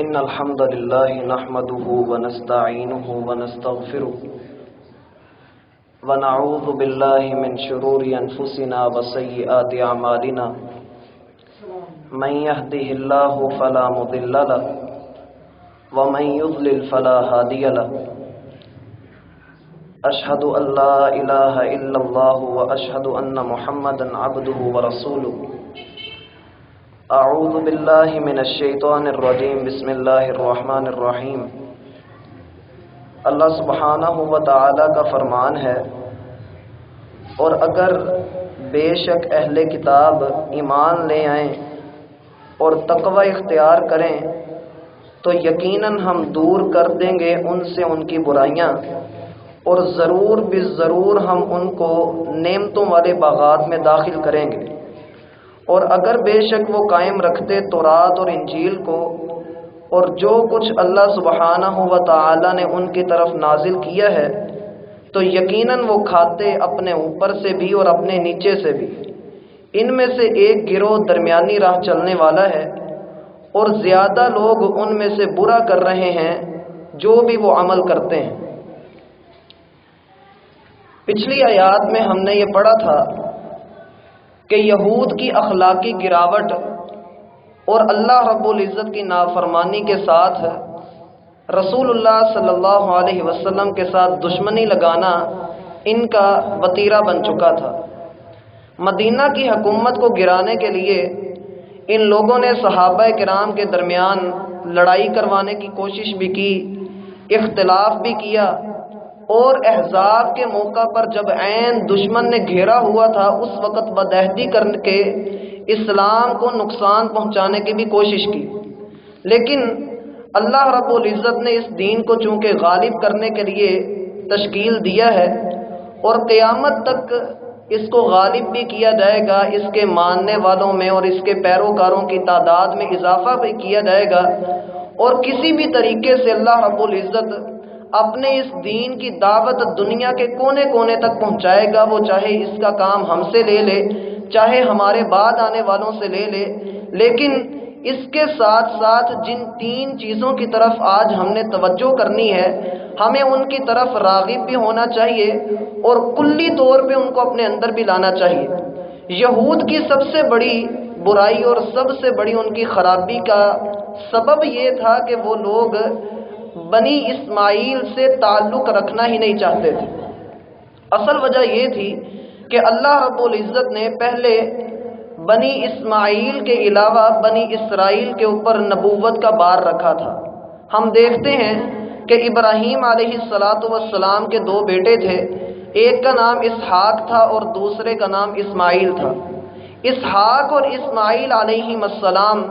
إن الحمد لله نحمده ونستعينه ونستغفره ونعوذ بالله من شرور أنفسنا وسيئات أعمالنا من يهده الله فلا مضل له ومن يضلل فلا هادي له أشهد أن لا إله إلا الله وأشهد أن محمدا عبده ورسوله اعوذ باللہ من الشیطان الرجیم بسم اللہ الرحمن الرحیم۔ اللہ سبحانہ و تعالی کا فرمان ہے، اور اگر بے شک اہل کتاب ایمان لے آئیں اور تقوی اختیار کریں تو یقیناً ہم دور کر دیں گے ان سے ان کی برائیاں، اور ضرور بالضرور ہم ان کو نعمتوں والے باغات میں داخل کریں گے۔ اور اگر بے شک وہ قائم رکھتے تورات اور انجیل کو اور جو کچھ اللہ سبحانہ و تعالی نے ان کی طرف نازل کیا ہے، تو یقیناً وہ کھاتے اپنے اوپر سے بھی اور اپنے نیچے سے بھی۔ ان میں سے ایک گروہ درمیانی راہ چلنے والا ہے، اور زیادہ لوگ ان میں سے برا کر رہے ہیں جو بھی وہ عمل کرتے ہیں۔ پچھلی آیات میں ہم نے یہ پڑھا تھا کہ یہود کی اخلاقی گراوٹ اور اللہ رب العزت کی نافرمانی کے ساتھ رسول اللہ صلی اللہ علیہ وسلم کے ساتھ دشمنی لگانا ان کا وتیرہ بن چکا تھا۔ مدینہ کی حکومت کو گرانے کے لیے ان لوگوں نے صحابہ کرام کے درمیان لڑائی کروانے کی کوشش بھی کی، اختلاف بھی کیا، اور احزاب کے موقع پر جب عین دشمن نے گھیرا ہوا تھا اس وقت بدعہدی کر کے اسلام کو نقصان پہنچانے کی بھی کوشش کی۔ لیکن اللہ رب العزت نے اس دین کو چونکہ غالب کرنے کے لیے تشکیل دیا ہے، اور قیامت تک اس کو غالب بھی کیا جائے گا، اس کے ماننے والوں میں اور اس کے پیروکاروں کی تعداد میں اضافہ بھی کیا جائے گا، اور کسی بھی طریقے سے اللہ رب العزت اپنے اس دین کی دعوت دنیا کے کونے کونے تک پہنچائے گا، وہ چاہے اس کا کام ہم سے لے لے، چاہے ہمارے بعد آنے والوں سے لے لے۔ لیکن اس کے ساتھ ساتھ جن تین چیزوں کی طرف آج ہم نے توجہ کرنی ہے، ہمیں ان کی طرف راغب بھی ہونا چاہیے اور کلی طور پہ ان کو اپنے اندر بھی لانا چاہیے۔ یہود کی سب سے بڑی برائی اور سب سے بڑی ان کی خرابی کا سبب یہ تھا کہ وہ لوگ بنی اسماعیل سے تعلق رکھنا ہی نہیں چاہتے تھے۔ اصل وجہ یہ تھی کہ اللہ رب العزت نے پہلے بنی اسماعیل کے علاوہ بنی اسرائیل کے اوپر نبوت کا بار رکھا تھا۔ ہم دیکھتے ہیں کہ ابراہیم علیہ السلام کے دو بیٹے تھے، ایک کا نام اسحاق تھا اور دوسرے کا نام اسماعیل تھا۔ اسحاق اور اسماعیل علیہ السلام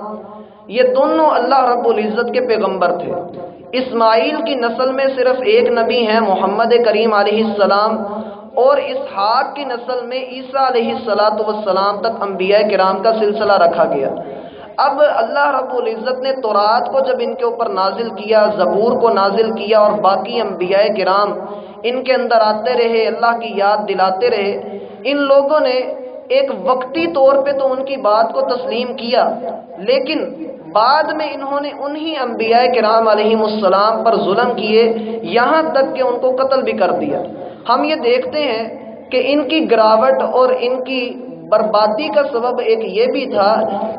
یہ دونوں اللہ رب العزت کے پیغمبر تھے۔ اسماعیل کی نسل میں صرف ایک نبی ہیں محمد کریم علیہ السلام، اور اسحاق کی نسل میں عیسیٰ علیہ السلام تک انبیاء کرام کا سلسلہ رکھا گیا۔ اب اللہ رب العزت نے تورات کو جب ان کے اوپر نازل کیا، زبور کو نازل کیا، اور باقی انبیاء کرام ان کے اندر آتے رہے، اللہ کی یاد دلاتے رہے، ان لوگوں نے ایک وقتی طور پہ تو ان کی بات کو تسلیم کیا، لیکن بعد میں انہوں نے انہی انبیاء کرام علیہ السلام پر ظلم کیے، یہاں تک کہ ان کو قتل بھی کر دیا۔ ہم یہ دیکھتے ہیں کہ ان کی گراوٹ اور ان کی بربادی کا سبب ایک یہ بھی تھا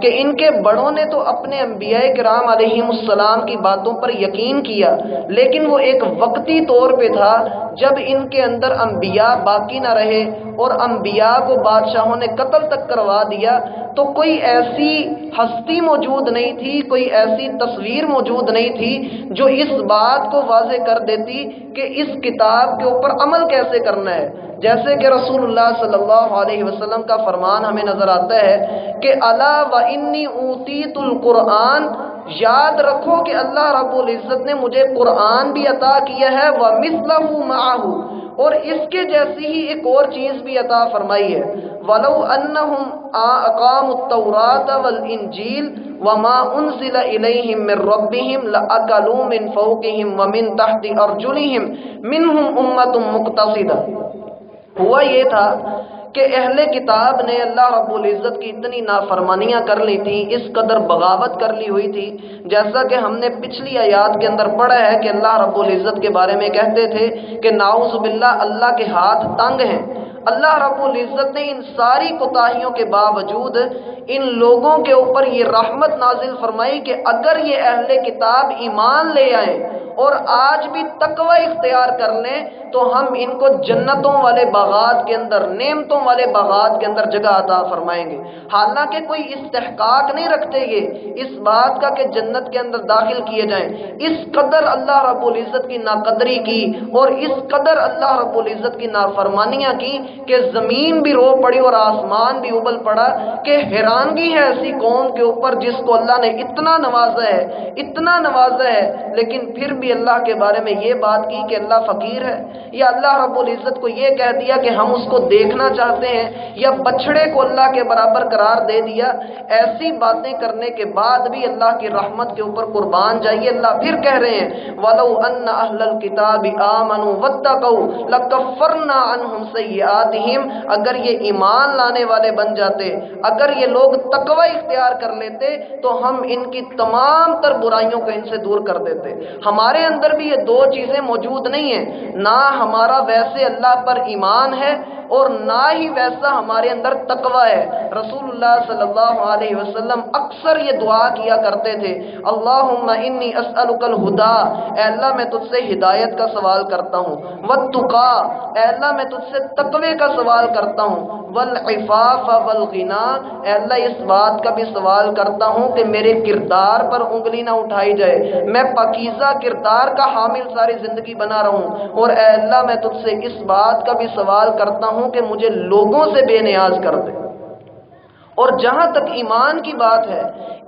کہ ان کے بڑوں نے تو اپنے انبیاء کرام علیہ السلام کی باتوں پر یقین کیا، لیکن وہ ایک وقتی طور پہ تھا جب ان کے اندر انبیاء باقی نہ رہے اور انبیاء کو بادشاہوں نے قتل تک کروا دیا، تو کوئی ایسی ہستی موجود نہیں تھی، کوئی ایسی تصویر موجود نہیں تھی جو اس بات کو واضح کر دیتی کہ اس کتاب کے اوپر عمل کیسے کرنا ہے۔ جیسے کہ رسول اللہ صلی اللہ علیہ وسلم کا فرمان ہمیں نظر آتا ہے کہ الا وانی اوتیت القرآن، یاد رکھو کہ اللہ رب العزت نے مجھے قرآن بھی عطا کیا ہے، ومثلہ معہ، اور اس کے جیسی ہی ایک اور چیز بھی عطا فرمائی ہے، ولو انہم اقاموا التوراۃ والانجیل وما انزل الیہم من ربہم لاکلوا من فوقہم ومن تحت ارجلہم منہم امۃ مقتصدہ۔ ہوا یہ تھا کہ اہل کتاب نے اللہ رب العزت کی اتنی نافرمانیاں کر لی تھی، اس قدر بغاوت کر لی ہوئی تھی، جیسا کہ ہم نے پچھلی آیات کے اندر پڑھا ہے کہ اللہ رب العزت کے بارے میں کہتے تھے کہ نعوذ باللہ اللہ کے ہاتھ تنگ ہیں۔ اللہ رب العزت نے ان ساری کوتاہیوں کے باوجود ان لوگوں کے اوپر یہ رحمت نازل فرمائی کہ اگر یہ اہل کتاب ایمان لے آئیں اور آج بھی تقوی اختیار کر لیں تو ہم ان کو جنتوں والے باغات کے اندر، نعمتوں والے باغات کے اندر جگہ عطا فرمائیں گے۔ حالانکہ کوئی استحقاق نہیں رکھتے یہ اس بات کا کہ جنت کے اندر داخل کیے جائیں، اس قدر اللہ رب العزت کی ناقدری کی اور اس قدر اللہ رب العزت کی نافرمانیاں کی کہ زمین بھی رو پڑی اور آسمان بھی ابل پڑا کہ حیرانگی ہے ایسی قوم کے اوپر جس کو اللہ نے اتنا نوازا ہے، اتنا نوازا ہے، لیکن پھر بھی اللہ کے بارے میں یہ بات کی کہ اللہ فقیر ہے، یا اللہ رب العزت کو یہ کہہ دیا کہ ہم اس کو دیکھنا چاہتے ہیں، یا بچڑے کو اللہ کے برابر قرار دے دیا۔ ایسی باتیں کرنے کے بعد بھی اللہ کی رحمت کے اوپر قربان جائیے، اللہ پھر کہہ رہے ہیں وَلَوْ أَنَّ أَهْلَ الْكِتَابِ آمَنُوا وَاتَّقَوْا لَكَفَّرْنَا عَنْهُمْ سَيِّئَاتِهِمْ، اگر یہ ایمان لانے والے بن جاتے، اگر یہ لوگ تقوی اختیار کر لیتے تو ہم ان کی تمام تر برائیوں کو ان سے دور کر دیتے۔ ہمارے اندر بھی یہ دو چیزیں موجود نہیں ہیں، نہ ہمارا ویسے اللہ پر ایمان ہے اور نہ ہی ویسا ہمارے اندر تقوی ہے۔ رسول اللہ صلی اللہ علیہ وسلم اکثر یہ دعا کیا کرتے تھے اللہم انی اسألک الہدا، اے اللہ میں تجھ سے ہدایت کا سوال کرتا ہوں، والتقا، اے اللہ میں تجھ سے تقوی کا سوال کرتا ہوں، والعفاف والغنا، اے اللہ اس بات کا بھی سوال کرتا ہوں کہ میرے کردار پر انگلی نہ اٹھائی جائے، میں پاکیزہ کردار کا حامل ساری زندگی بنا رہوں، اور اے اللہ میں تجھ سے اس بات کا بھی سوال کرتا ہوں کہ مجھے لوگوں سے بے نیاز کر دے۔ اور جہاں تک ایمان کی بات ہے،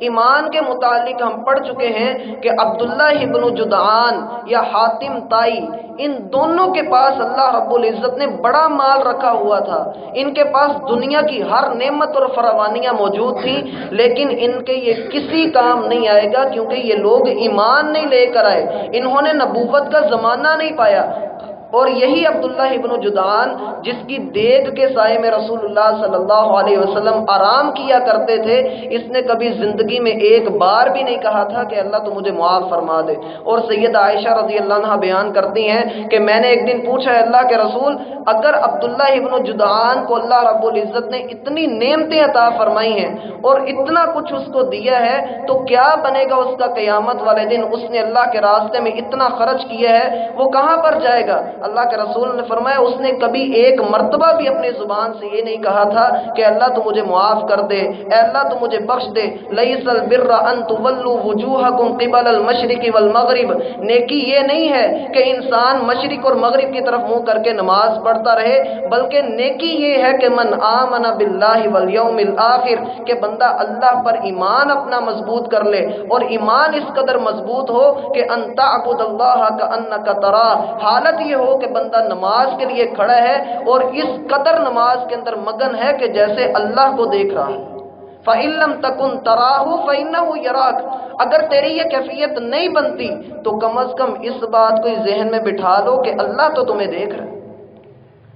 ایمان کے متعلق ہم پڑھ چکے ہیں کہ عبداللہ ابن جدعان یا حاتم طائی، ان دونوں کے پاس اللہ رب العزت نے بڑا مال رکھا ہوا تھا، ان کے پاس دنیا کی ہر نعمت اور فراوانیاں موجود تھیں، لیکن ان کے یہ کسی کام نہیں آئے گا کیونکہ یہ لوگ ایمان نہیں لے کر آئے، انہوں نے نبوت کا زمانہ نہیں پایا۔ اور یہی عبداللہ ابن جدعان جس کی دیگ کے سائے میں رسول اللہ صلی اللہ علیہ وسلم آرام کیا کرتے تھے، اس نے کبھی زندگی میں ایک بار بھی نہیں کہا تھا کہ اللہ تو مجھے معاف فرما دے۔ اور سیدہ عائشہ رضی اللہ عنہا بیان کرتی ہیں کہ میں نے ایک دن پوچھا ہے اللہ کے رسول، اگر عبداللہ ابن جدعان کو اللہ رب العزت نے اتنی نعمتیں عطا فرمائی ہیں اور اتنا کچھ اس کو دیا ہے تو کیا بنے گا اس کا قیامت والے دن؟ اس نے اللہ کے راستے میں اتنا خرچ کیا ہے، وہ کہاں پر جائے گا؟ اللہ کے رسول نے فرمایا اس نے کبھی ایک مرتبہ بھی اپنی زبان سے یہ نہیں کہا تھا کہ اللہ تو مجھے معاف کر دے، اے اللہ تو مجھے بخش دے۔ لیس البر ان تولوا وجوہکم قبل المشرق والمغرب، نیکی یہ نہیں ہے کہ انسان مشرق اور مغرب کی طرف منہ کر کے نماز پڑھتا رہے، بلکہ نیکی یہ ہے کہ من آمن باللہ والیوم الآخر، کہ بندہ اللہ پر ایمان اپنا مضبوط کر لے، اور ایمان اس قدر مضبوط ہو کہ ان تعبد اللہ کأنک تراہ، حالت یہ ہو کہ بندہ نماز کے لیے کھڑا ہے اور اس قدر نماز کے اندر مگن ہے کہ جیسے اللہ کو دیکھ رہا ہے۔ فَإِن لَّمْ تَكُن تَرَاهُ فَإِنَّهُ يَرَاكَ، اگر تیری یہ کیفیت نہیں بنتی تو کم از کم اس بات کو ذہن میں بٹھا لو کہ اللہ تو تمہیں دیکھ رہا ہے۔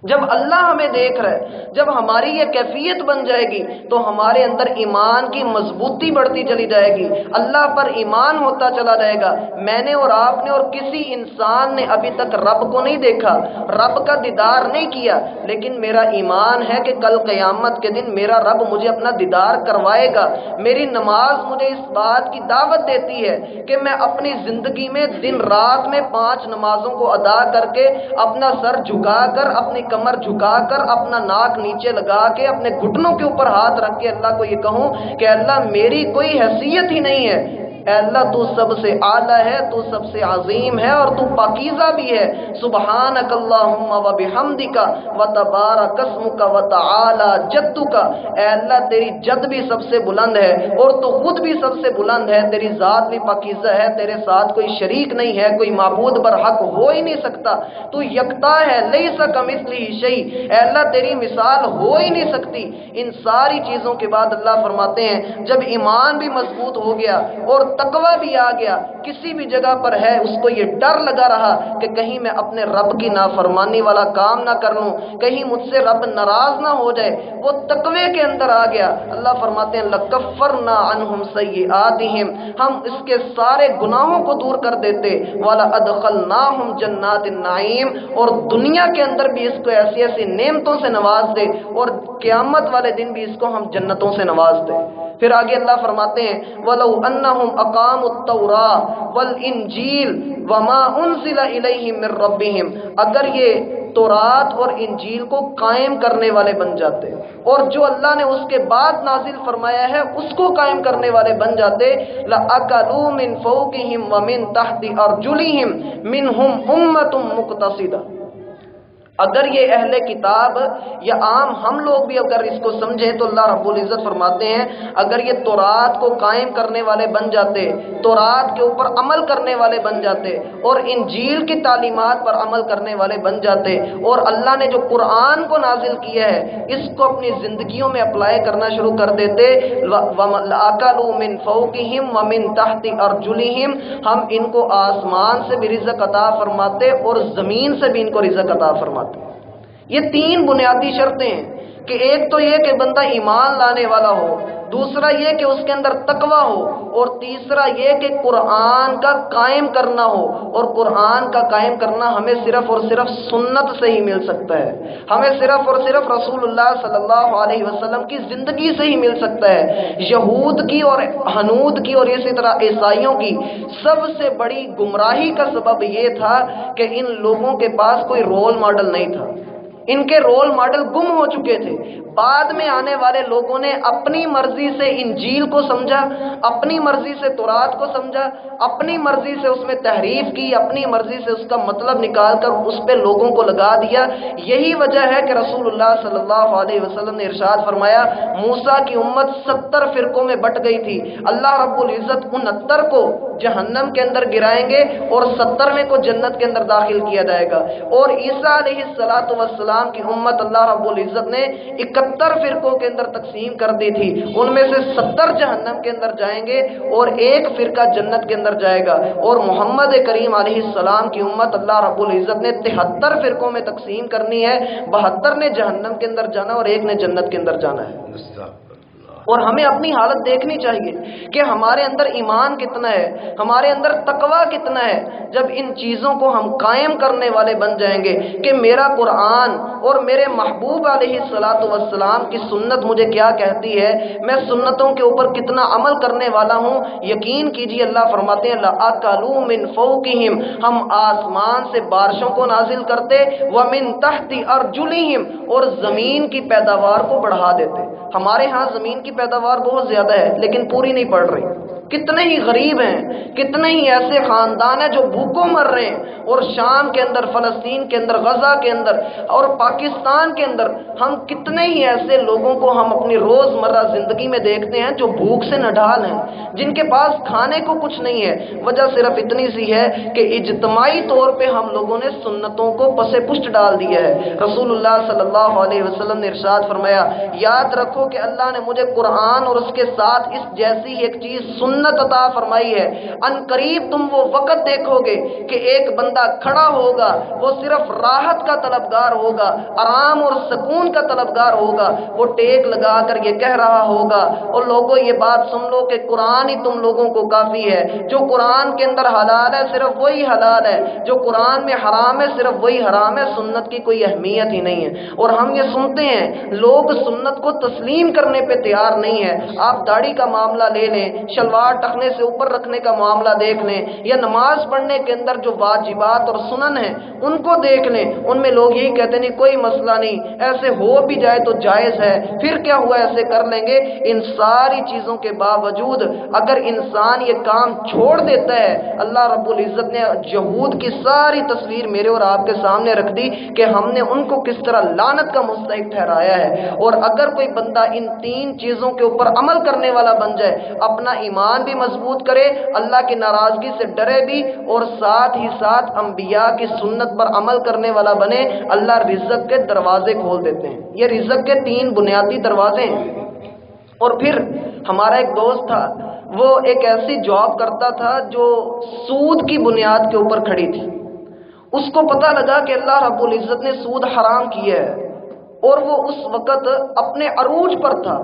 جب اللہ ہمیں دیکھ رہا ہے، جب ہماری یہ کیفیت بن جائے گی تو ہمارے اندر ایمان کی مضبوطی بڑھتی چلی جائے گی، اللہ پر ایمان ہوتا چلا جائے گا۔ میں نے اور آپ نے اور کسی انسان نے ابھی تک رب کو نہیں دیکھا، رب کا دیدار نہیں کیا، لیکن میرا ایمان ہے کہ کل قیامت کے دن میرا رب مجھے اپنا دیدار کروائے گا۔ میری نماز مجھے اس بات کی دعوت دیتی ہے کہ میں اپنی زندگی میں دن رات میں 5 نمازوں کو ادا کر کے اپنا سر جھکا کر، اپنی کمر جھکا کر، اپنا ناک نیچے لگا کے، اپنے گھٹنوں کے اوپر ہاتھ رکھ کے اللہ کو یہ کہوں کہ اللہ میری کوئی حیثیت ہی نہیں ہے، اے اللہ تو سب سے اعلیٰ ہے، تو سب سے عظیم ہے اور تو پاکیزہ بھی ہے۔ سبحانک اللہم و بحمدک و تبارک اسمک و تعالی جدک، اے اللہ تیری جد بھی سب سے بلند ہے اور تو خود بھی سب سے بلند ہے، تیری ذات بھی پاکیزہ ہے، تیرے ساتھ کوئی شریک نہیں ہے، کوئی معبود برحق ہو ہی نہیں سکتا، تو یکتا ہے، لیس کمثلہ شیء، اے اللہ تیری مثال ہو ہی نہیں سکتی۔ ان ساری چیزوں کے بعد اللہ فرماتے ہیں جب ایمان بھی مضبوط ہو گیا اور تقوی بھی آ گیا، کسی بھی جگہ پر ہے اس کو یہ ڈر لگا رہا کہ کہیں میں اپنے رب کی نافرمانی والا کام نہ کر لوں، کہیں مجھ سے رب ناراض نہ ہو جائے، وہ تقوی کے اندر آ گیا، اللہ فرماتے ہیں لَكَفَّرْنَا عَنْهُمْ سَيِّئَاتِهِمْ، ہم اس کے سارے گناہوں کو دور کر دیتے، وَلَأَدْخَلْنَاهُمْ جَنَّاتِ النَّعِيمِ، اور دنیا کے اندر بھی اس کو ایسی ایسی نعمتوں سے نواز دے، اور قیامت والے دن بھی اس کو ہم جنتوں سے نواز دے۔ پھر آگے اللہ فرماتے ہیں وَلَوْ أَنَّهُمْ أَقَامُوا التَّوْرَاةَ وَالْإِنْجِيلَ وَمَا أُنزِلَ إِلَيْهِمْ مِنْ رَبِّهِمْ، اگر یہ تورات اور انجیل کو قائم کرنے والے بن جاتے اور جو اللہ نے اس کے بعد نازل فرمایا ہے اس کو قائم کرنے والے بن جاتے، لَأَكَلُوا مِنْ فَوْقِهِمْ وَمِنْ تَحْتِ أَرْجُلِهِمْ مِنْهُمْ أُمَّةٌ مُقْتَصِدَةٌ، اگر یہ اہل کتاب یا عام ہم لوگ بھی اگر اس کو سمجھیں تو اللہ رب العزت فرماتے ہیں اگر یہ تورات کو قائم کرنے والے بن جاتے، تورات کے اوپر عمل کرنے والے بن جاتے اور انجیل کی تعلیمات پر عمل کرنے والے بن جاتے، اور اللہ نے جو قرآن کو نازل کیا ہے اس کو اپنی زندگیوں میں اپلائی کرنا شروع کر دیتے، لَأَكَلُوا مِنْ فَوْقِهِمْ وَمِنْ تَحْتِ أَرْجُلِهِمْ، ہم ان کو آسمان سے بھی رزق عطا فرماتے اور زمین سے بھی ان کو رزق عطا فرماتے۔ یہ تین بنیادی شرطیں ہیں کہ ایک تو یہ کہ بندہ ایمان لانے والا ہو، دوسرا یہ کہ اس کے اندر تقوی ہو، اور تیسرا یہ کہ قرآن کا قائم کرنا ہو، اور قرآن کا قائم کرنا ہمیں صرف اور صرف سنت سے ہی مل سکتا ہے، ہمیں صرف اور صرف رسول اللہ صلی اللہ علیہ وسلم کی زندگی سے ہی مل سکتا ہے۔ یہود کی اور ہنود کی اور اسی طرح عیسائیوں کی سب سے بڑی گمراہی کا سبب یہ تھا کہ ان لوگوں کے پاس کوئی رول ماڈل نہیں تھا، ان کے رول ماڈل گم ہو چکے تھے۔ بعد میں آنے والے لوگوں نے اپنی مرضی سے انجیل کو سمجھا، اپنی مرضی سے تورات کو سمجھا، اپنی مرضی سے اس میں تحریف کی، اپنی مرضی سے اس کا مطلب نکال کر اس پہ لوگوں کو لگا دیا۔ یہی وجہ ہے کہ رسول اللہ صلی اللہ علیہ وسلم نے ارشاد فرمایا موسیٰ کی امت 70 فرقوں میں بٹ گئی تھی، اللہ رب العزت 69 کو جہنم کے اندر گرائیں گے اور 70ویں کو جنت کے اندر داخل کیا جائے گا، اور عیسیٰ علیہ السلام کی امت اللہ رب العزت نے 71 فرقوں کے اندر تقسیم کر دی تھی، ان میں سے 70 جہنم کے اندر جائیں گے اور ایک فرقہ جنت کے اندر جائے گا، اور محمد کریم علیہ السلام کی امت اللہ رب العزت نے 73 فرقوں میں تقسیم کرنی ہے، 72 نے جہنم کے اندر جانا اور ایک نے جنت کے اندر جانا ہے۔ اور ہمیں اپنی حالت دیکھنی چاہیے کہ ہمارے اندر ایمان کتنا ہے، ہمارے اندر تقوی کتنا ہے۔ جب ان چیزوں کو ہم قائم کرنے والے بن جائیں گے کہ میرا قرآن اور میرے محبوب علیہ السلام کی سنت مجھے کیا کہتی ہے، میں سنتوں کے اوپر کتنا عمل کرنے والا ہوں، یقین کیجیے اللہ فرماتے ہیں لَأَكَلُوا مِنْ فَوْقِهِمْ، ہم آسمان سے بارشوں کو نازل کرتے، وَمِنْ تَحْتِ أَرْجُلِهِمْ، اور زمین کی پیداوار کو بڑھا دیتے۔ ہمارے ہاں زمین کی پیداوار بہت زیادہ ہے لیکن پوری نہیں پڑ رہی، کتنے ہی غریب ہیں، کتنے ہی ایسے خاندان ہیں جو بھوکوں مر رہے ہیں، اور شام کے اندر، فلسطین کے اندر، غزہ کے اندر اور پاکستان کے اندر ہم کتنے ہی ایسے لوگوں کو ہم اپنی روزمرہ زندگی میں دیکھتے ہیں جو بھوک سے نڈھال ہیں، جن کے پاس کھانے کو کچھ نہیں ہے۔ وجہ صرف اتنی سی ہے کہ اجتماعی طور پہ ہم لوگوں نے سنتوں کو پس پشت ڈال دیا ہے۔ رسول اللہ صلی اللہ علیہ وسلم نے ارشاد فرمایا یاد رکھو کہ اللہ نے مجھے قرآن اور اس کے ساتھ اس جیسی ایک چیز سنت عطا فرمائی ہے، ان قریب تم وہ وقت دیکھو گے کہ ایک بندہ کھڑا ہوگا، وہ صرف راحت کا طلبگار ہوگا، آرام اور سکون کا طلبگار ہوگا، وہ ٹیک لگا کر یہ کہہ رہا ہوگا اور لوگوں یہ بات سن لو کہ قرآن ہی تم لوگوں کو کافی ہے، جو قرآن کے اندر حلال ہے صرف وہی حلال ہے، جو قرآن میں حرام ہے صرف وہی حرام ہے، سنت کی کوئی اہمیت ہی نہیں ہے۔ اور ہم یہ سنتے ہیں لوگ سنت کو تسلیم کرنے پہ تیار نہیں ہے۔ آپ داڑھی کا معاملہ لے لیں، شلوار ٹخنے سے اوپر رکھنے کا معاملہ دیکھ لیں، یا نماز پڑھنے کے اندر جو واجبات اور سنن ہیں ان کو دیکھ لیں، ان میں لوگ یہی کہتے ہیں کوئی مسئلہ نہیں، ایسے ہو بھی جائے تو جائز ہے، پھر کیا ہوا ایسے کر لیں گے۔ ان ساری چیزوں کے باوجود اگر انسان یہ کام چھوڑ دیتا ہے، اللہ رب العزت نے یہود کی ساری تصویر میرے اور آپ کے سامنے رکھ دی کہ ہم نے ان کو کس طرح لعنت کا مستحق ٹھہرایا ہے۔ اور اگر کوئی بندہ ان تین چیزوں کے اوپر عمل کرنے والا بن جائے، اپنا ایمان بھی مضبوط کرے، اللہ کی ناراضگی سے ڈرے بھی، اور ساتھ ہی ساتھ انبیاء کی سنت پر عمل کرنے والا بنے، اللہ رزق کے دروازے کھول دیتے ہیں۔ یہ رزق کے تین بنیادی دروازے ہیں۔ اور پھر ہمارا ایک دوست تھا، وہ ایک ایسی جاب کرتا تھا جو سود کی بنیاد کے اوپر کھڑی تھی۔ اس کو پتہ لگا کہ اللہ رب العزت نے سود حرام کیا ہے، اور وہ اس وقت اپنے عروج پر تھا۔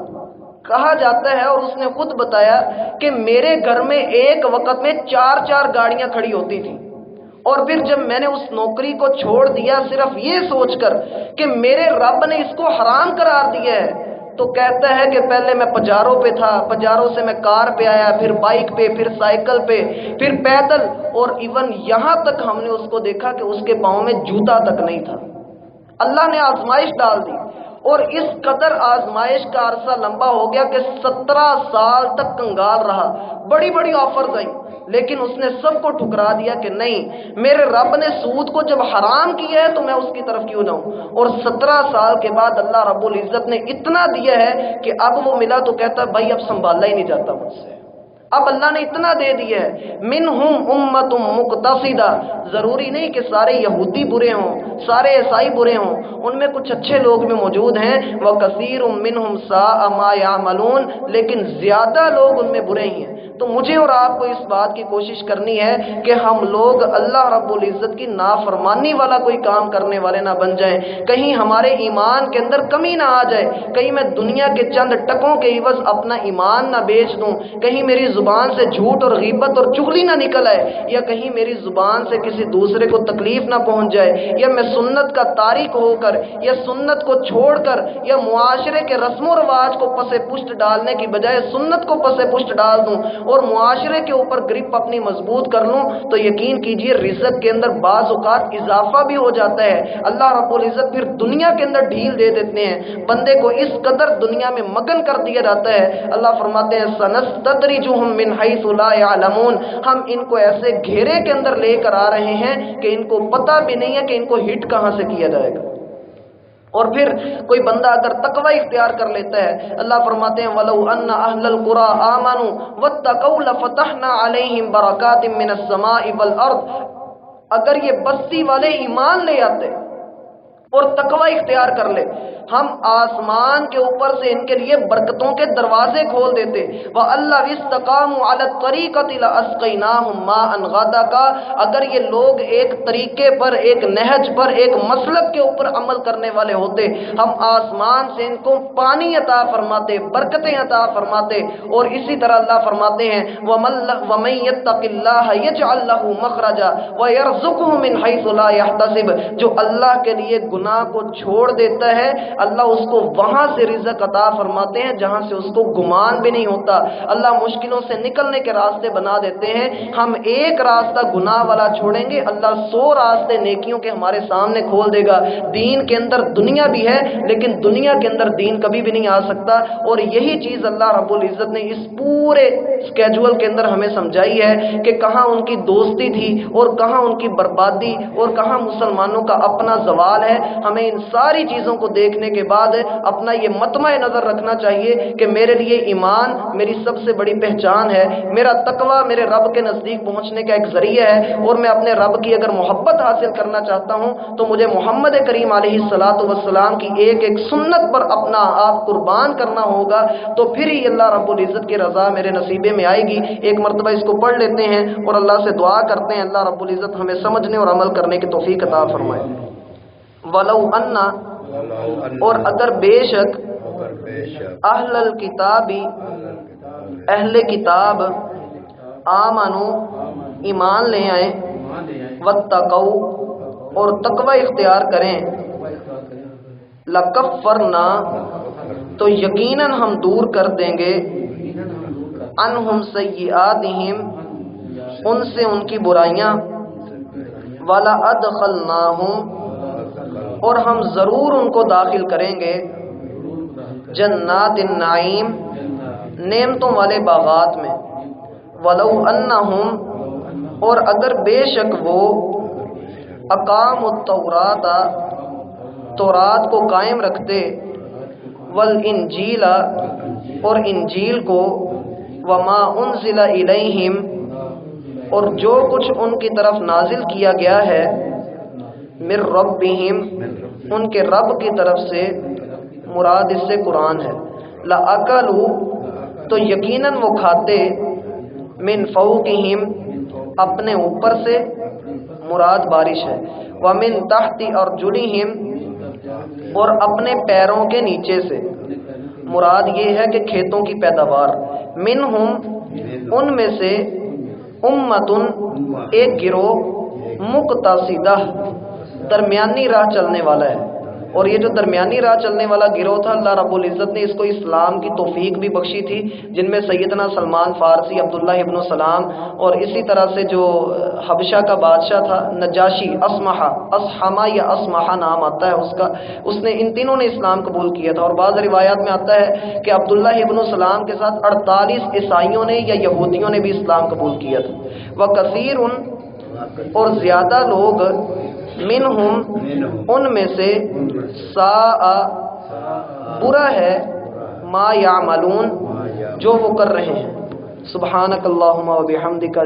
کہا جاتا ہے، اور اس نے خود بتایا کہ میرے گھر میں ایک وقت میں 4 گاڑیاں کھڑی ہوتی تھیں، اور پھر جب میں نے اس نوکری کو چھوڑ دیا صرف یہ سوچ کر کہ میرے رب نے اس کو حرام قرار دیا ہے، تو کہتا ہے کہ پہلے میں پجاروں پہ تھا، پجاروں سے میں کار پہ آیا، پھر بائک پہ، پھر سائیکل پہ، پھر پیدل، اور ایون یہاں تک ہم نے اس کو دیکھا کہ اس کے پاؤں میں جوتا تک نہیں تھا۔ اللہ نے آزمائش ڈال دی، اور اس قدر آزمائش کا عرصہ لمبا ہو گیا کہ 17 سال تک کنگال رہا۔ بڑی بڑی آفرز آئیں، لیکن اس نے سب کو ٹھکرا دیا کہ نہیں، میرے رب نے سود کو جب حرام کیا ہے تو میں اس کی طرف کیوں نہ ہوں۔ اور 17 سال کے بعد اللہ رب العزت نے اتنا دیا ہے کہ اب وہ ملا تو کہتا ہے بھائی اب سنبھالا ہی نہیں جاتا مجھ سے، اب اللہ نے اتنا دے دیا ہے۔ منہم امت مقتصدہ، ضروری نہیں کہ سارے یہودی برے ہوں، سارے عیسائی برے ہوں، ان میں کچھ اچھے لوگ بھی موجود ہیں۔ وکثیر منہم ساء ما یعملون، لیکن زیادہ لوگ ان میں برے ہی ہیں۔ تو مجھے اور آپ کو اس بات کی کوشش کرنی ہے کہ ہم لوگ اللہ رب العزت کی نافرمانی والا کوئی کام کرنے والے نہ بن جائیں، کہیں ہمارے ایمان کے اندر کمی نہ آ جائے، کہیں میں دنیا کے چند ٹکوں کے عوض اپنا ایمان نہ بیچ دوں، کہیں میری زبان سے جھوٹ اور غیبت اور چغلی نہ نکل آئے، یا کہیں میری زبان سے کسی دوسرے کو تکلیف نہ پہنچ جائے، یا میں سنت کا تارک ہو کر یا سنت کو چھوڑ کر یا معاشرے کے رسم و رواج کو پس پشت ڈالنے کی بجائے سنت کو پس پشت ڈال دوں اور معاشرے کے اوپر گرپ اپنی مضبوط کر لوں، تو یقین کیجئے رزق کے اندر بعض اوقات اضافہ بھی ہو جاتا ہے۔ اللہ رب العزت پھر دنیا کے اندر ڈھیل دے دیتے ہیں، بندے کو اس قدر دنیا میں مگن کر دیا جاتا ہے۔ اللہ فرماتے ہیں سنستدرجہم من حیث لا یعلمون، ہم ان کو ایسے گھیرے کے اندر لے کر آ رہے ہیں کہ ان کو پتہ بھی نہیں ہے کہ ان کو ہٹ کہاں سے کیا جائے گا۔ اور پھر کوئی بندہ اگر تقوی اختیار کر لیتا ہے، اللہ فرماتے ہیں وَلَوْ أَنَّ أَهْلَ الْقُرَىٰ آمَنُوا وَاتَّقَوْا لَفَتَحْنَا عَلَيْهِمْ بَرَكَاتٍ مِّنَ السَّمَاءِ وَالْأَرْضِ، اگر یہ بستی والے ایمان لے آتے اور تقوی اختیار کر لے، ہم آسمان کے اوپر سے ان کے لیے برکتوں کے دروازے کھول دیتے۔ وَأَلَّوْ اسْتَقَامُوا عَلَى الطَّرِيقَةِ لَأَسْقَيْنَاهُمْ مَاءً غَدَقًا، اگر یہ لوگ ایک طریقے پر، ایک نہج پر، ایک مسلک کے اوپر عمل کرنے والے ہوتے، ہم آسمان سے ان کو پانی عطا فرماتے، برکتیں عطا فرماتے۔ اور اسی طرح اللہ فرماتے ہیں وَمَن يَتَّقِ اللَّهَ يَجْعَل لَّهُ مَخْرَجًا وَيَرْزُقْهُ مِنْ حَيْثُ لَا يَحْتَسِبُ، جو اللہ کے لیے گناہ کو چھوڑ دیتا ہے اللہ اس کو وہاں سے رزق عطا فرماتے ہیں جہاں سے اس کو گمان بھی نہیں ہوتا۔ اللہ مشکلوں سے نکلنے کے راستے بنا دیتے ہیں۔ ہم ایک راستہ گناہ والا چھوڑیں گے، اللہ 100 راستے نیکیوں کے ہمارے سامنے کھول دے گا۔ دین کے اندر دنیا بھی ہے، لیکن دنیا کے اندر دین کبھی بھی نہیں آ سکتا۔ اور یہی چیز اللہ رب العزت نے اس پورے اسکیجول کے اندر ہمیں سمجھائی ہے کہ کہاں ان کی دوستی تھی اور کہاں ان کی بربادی اور کہاں مسلمانوں کا اپنا زوال ہے۔ ہمیں ان ساری چیزوں کو دیکھنے کے بعد اپنا یہ مطمع نظر رکھنا چاہیے کہ میرے لیے ایمان میری سب سے بڑی پہچان ہے، میرا تقوی میرے رب کے نزدیک پہنچنے کا ایک ذریعہ ہے، اور میں اپنے رب کی اگر محبت حاصل کرنا چاہتا ہوں تو مجھے محمد کریم علیہ الصلاۃ والسلام کی ایک ایک سنت پر اپنا آپ قربان کرنا ہوگا، تو پھر ہی اللہ رب العزت کی رضا میرے نصیبے میں آئے گی۔ ایک مرتبہ اس کو پڑھ لیتے ہیں اور اللہ سے دعا کرتے ہیں اللہ رب العزت ہمیں سمجھنے اور عمل کرنے کی توفیق عطا فرمائے۔ وَلَوْ أَنَّ، اور اگر بے شک اہل الکتاب، اہل کتاب، آمنو، ایمان لے آئیں، واتقوا، اور تقوی اختیار کریں، لکفرنا، تو یقیناً ہم دور کر دیں گے، عنہم سیئاتہم، ان سے ان کی برائیاں، ولا ادخلناہم، اور ہم ضرور ان کو داخل کریں گے، جنات النعیم، نعمتوں والے باغات میں، ولو انہم، اور اگر بے شک وہ اقاموا التوراۃ، تورات کو قائم رکھتے، والانجیل، اور انجیل کو، وما انزل الیہم، اور جو کچھ ان کی طرف نازل کیا گیا ہے، من ربہم، ان کے رب کی طرف سے، مراد اس سے قرآن ہے، لَأَكَلُوا، تو یقیناً وہ کھاتے من فوقہم اپنے اوپر سے، مراد بارش ہے، ومن تحت ارجلہم اور اپنے پیروں کے نیچے سے، مراد یہ ہے کہ کھیتوں کی پیداوار، منہم ان میں سے، امتن ایک گروہ، مقتصدہ درمیانی راہ چلنے والا ہے، اور یہ جو درمیانی راہ چلنے والا گروہ تھا اللہ رب العزت نے اس کو اسلام کی توفیق بھی بخشی تھی، جن میں سیدنا سلمان فارسی، عبداللہ ابن سلام، اور اسی طرح سے جو حبشہ کا بادشاہ تھا نجاشی، اسحما یا اسمحا نام آتا ہے اس کا، اس نے، ان تینوں نے اسلام قبول کیا تھا۔ اور بعض روایات میں آتا ہے کہ عبداللہ ابن سلام کے ساتھ 48 عیسائیوں نے یا یہودیوں نے بھی اسلام قبول کیا تھا۔ وَكَثِيرٌ اور زیادہ لوگ، منہم ان میں سے، ساء برا ہے، ما یعملون جو وہ کر رہے ہیں۔ سبحانک اللہم و بحمدک